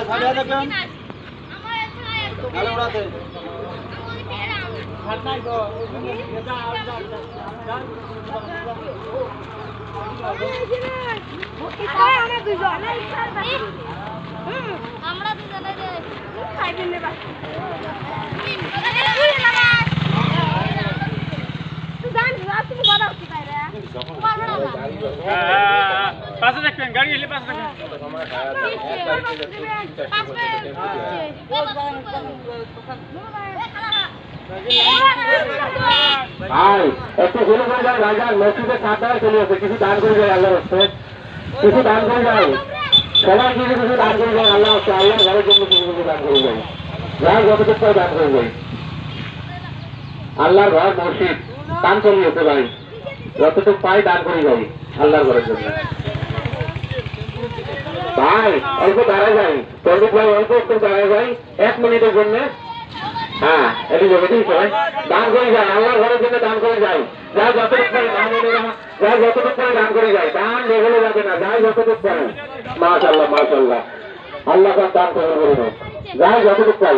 সাড়ে দেখবেন উড়াতে আমরা দুজনে পাশে দেখবেন গাড়ি এলে পাশে দেখবেন একটু ঘুরে করে যায় ভাইজান মসজিদের খাতায় চলে আসে কিছু দান করে যায় আল্লাহর হস্তে কিছু দান করে যায় সবাই কিছু কিছু দান করে যায় আল্লাহ হস্তে আল্লাহ ঘরের জন্য কিছু কিছু দান করে যায় যার যতটুকু করে দান করে যায় আল্লাহর ঘর মসজিদ দান করে যেতে ভাই যতটুকু পাই দান করে যাই আল্লাহর ঘরের জন্য ভাই অল্প দাঁড়ায় যাই তরবিক ভাই অল্প একটু দাঁড়ায় যাই 1 মিনিটের জন্য হ্যাঁ এটি জমিতেই সবাই দান করে যায় আল্লাহর ঘরের জন্য দান করে যায় যা যতটুকু পারে যা যতটুকু পারে দান করে যায় দান লেভেলে যাবে না যাই যতটুকু পারে মাশাআল্লাহ মাশাআল্লাহ আল্লাহ পাক দান কবুল করে নাও যাই যতটুকু পাই